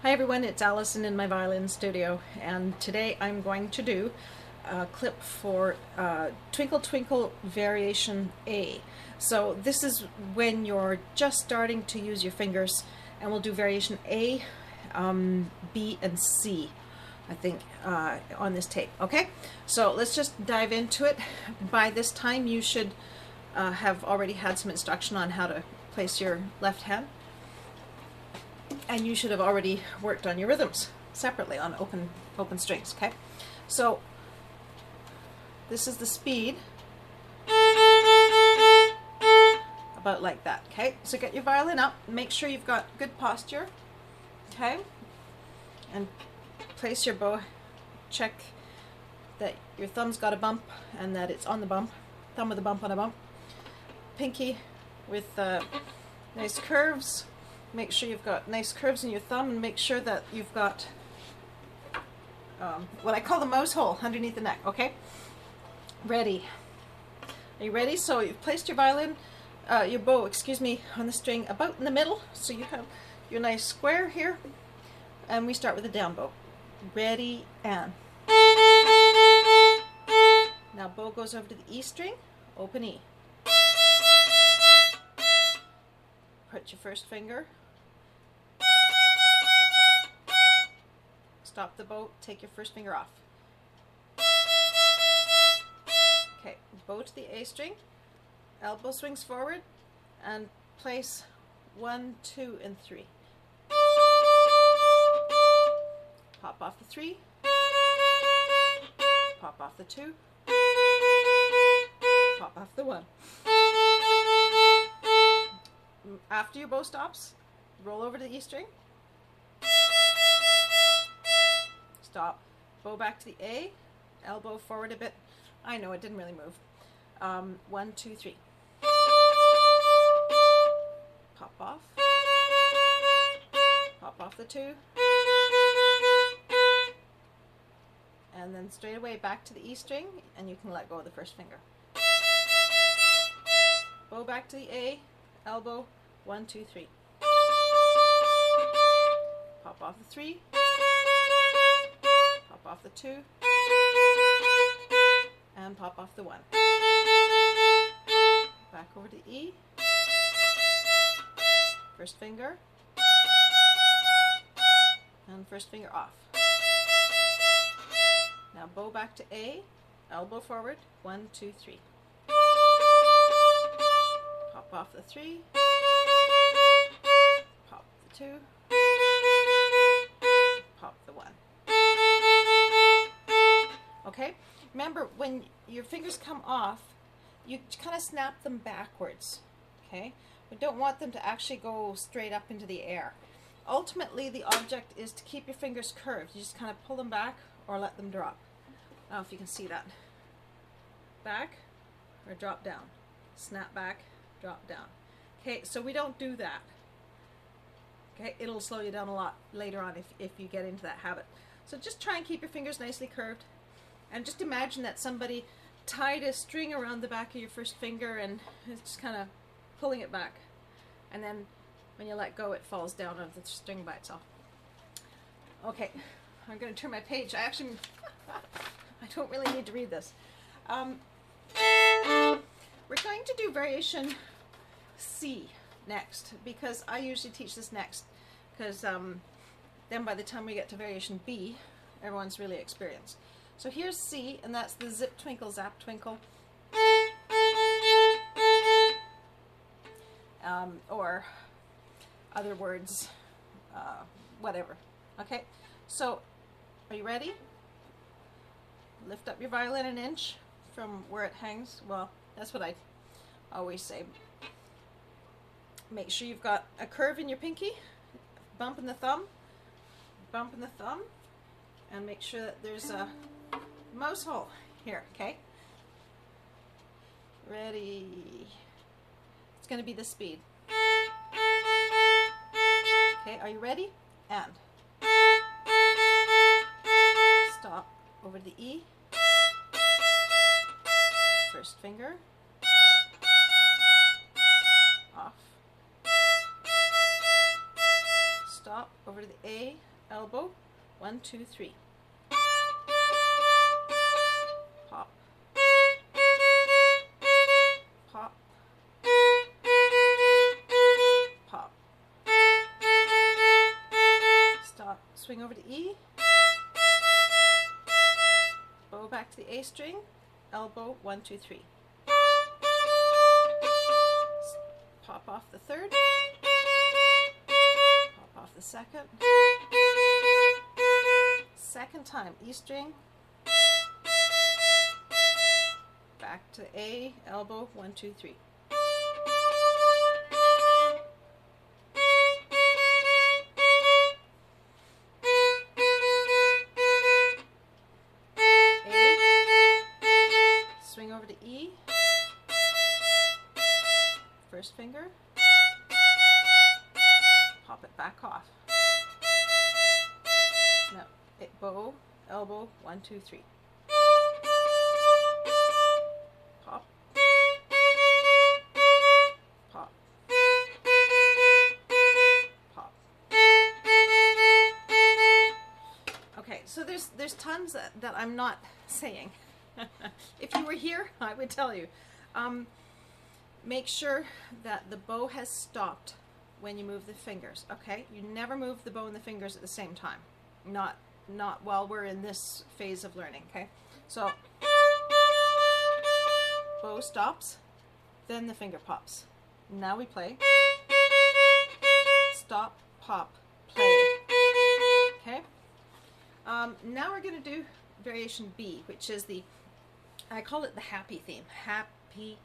Hi everyone, it's Allison in my violin studio, and today I'm going to do a clip for Twinkle Twinkle Variation A. So this is when you're just starting to use your fingers, and we'll do variation A, B, and C, I think, on this tape. Okay, so let's just dive into it. By this time you should have already had some instruction on how to place your left hand. And you should have already worked on your rhythms separately on open strings, okay? So this is the speed, about like that, okay? So get your violin up, make sure you've got good posture, okay? And place your bow, check that your thumb's got a bump and that it's on the bump, thumb with a bump on a bump, pinky with nice curves. Make sure you've got nice curves in your thumb, and make sure that you've got what I call the mouse hole underneath the neck, okay? Ready. Are you ready? So you've placed your violin, your bow, excuse me, on the string about in the middle, so you have your nice square here, and we start with a down bow. Ready, and. Now bow goes over to the E string, open E. Put your first finger, stop the bow, take your first finger off. Okay, bow to the A string, elbow swings forward, and place 1, 2, and 3. Pop off the 3, pop off the 2, pop off the 1. After your bow stops, roll over to the E string, stop, bow back to the A, elbow forward a bit. I know it didn't really move. 1, 2, 3. Pop off the 2, and then straight away back to the E string, and you can let go of the first finger. Bow back to the A, elbow, 1, 2, 3. Pop off the 3, pop off the 2, and pop off the 1. Back over to E, first finger, and first finger off. Now bow back to A, elbow forward, 1, 2, 3. Pop off the 3, pop the 2, pop the 1. Okay? Remember, when your fingers come off, you kind of snap them backwards. Okay? We don't want them to actually go straight up into the air. Ultimately, the object is to keep your fingers curved. You just kind of pull them back or let them drop. I don't know if you can see that. Back or drop down. Snap back, drop down. Okay, so we don't do that. Okay, it'll slow you down a lot later on if you get into that habit. So just try and keep your fingers nicely curved, and just imagine that somebody tied a string around the back of your first finger and it's just kind of pulling it back, and then when you let go it falls down on the string by itself. Okay, I'm going to turn my page. I don't really need to read this. We're going to do variation C next, because I usually teach this next, because then by the time we get to variation B, everyone's really experienced. So here's C, and that's the Zip Twinkle Zap Twinkle, or other words, whatever. Okay, so are you ready? Lift up your violin an inch from where it hangs. Well, that's what I always say. Make sure you've got a curve in your pinky, bump in the thumb, and make sure that there's a mouse hole here, okay? Ready? It's going to be the speed. Okay, are you ready? And. Stop, over to the E, first finger, off, stop, over to the A, elbow, 1, 2, 3. Pop. Pop. Pop. Stop, swing over to E, bow back to the A string, elbow, 1, 2, 3. Pop off the third, pop off the second, second time, E string, back to A, elbow, 1, 2, 3. Swing over to E, first finger, pop it back off. Now, bow, elbow, 1, 2, 3. Pop, pop, pop. Okay, so there's tons that I'm not saying. If you were here, I would tell you. Make sure that the bow has stopped when you move the fingers, okay? You never move the bow and the fingers at the same time. Not while we're in this phase of learning, okay? So, bow stops, then the finger pops. Now we play. Stop, pop, play. Okay? Now we're going to do variation B, which is I call it the happy theme. Happy,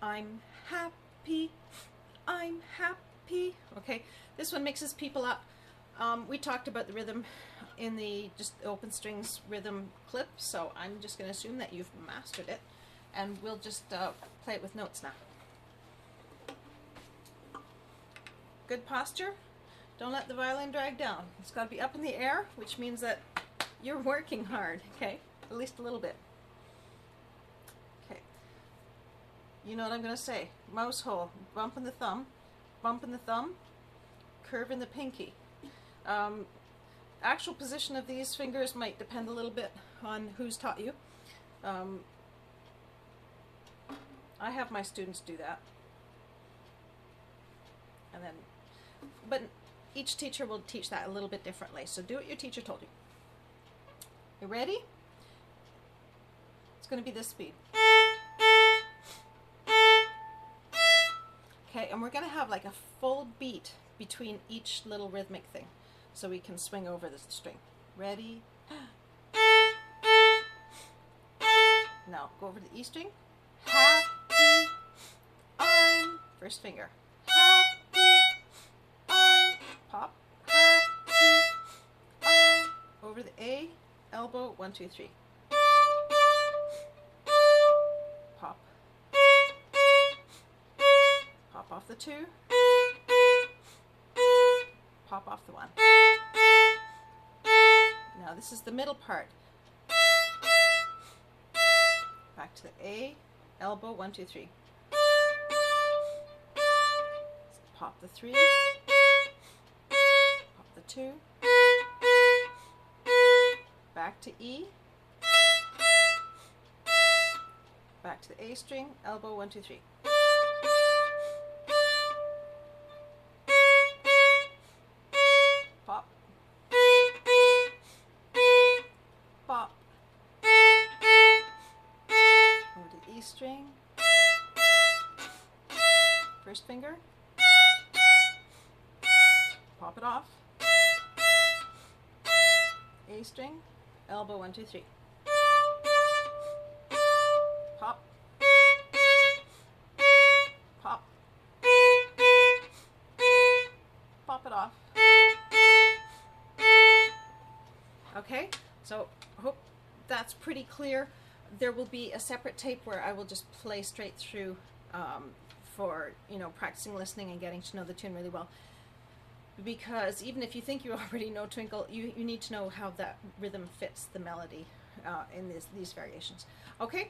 I'm happy, I'm happy. Okay, this one mixes people up. We talked about the rhythm in the just open strings rhythm clip, so I'm just going to assume that you've mastered it, and we'll just play it with notes now. Good posture. Don't let the violin drag down. It's got to be up in the air, which means that you're working hard, okay? At least a little bit. Okay. You know what I'm going to say. Mouse hole, bump in the thumb, curve in the pinky. Actual position of these fingers might depend a little bit on who's taught you. I have my students do that. And then, but each teacher will teach that a little bit differently. So do what your teacher told you. You ready? It's going to be this speed. Okay, and we're going to have like a full beat between each little rhythmic thing, so we can swing over this string. Ready? Now go over to the E string. Happy, I'm, first finger. Happy, I'm, pop. Happy, I'm, over the A, elbow, 1, 2, 3. Pop. Pop off the 2. Pop off the 1. Now this is the middle part. Back to the A, elbow, 1, 2, 3. Pop the 3. Pop the 2. Back to E. Back to the A string, elbow, 1, 2, 3. Pop. Pop. Over to the E string. First finger. Pop it off. A string, elbow, 1, 2, 3. Pop. Pop. Pop it off. Okay, so I hope that's pretty clear. There will be a separate tape where I will just play straight through for, practicing listening and getting to know the tune really well. Because even if you think you already know Twinkle, you need to know how that rhythm fits the melody in these variations. Okay,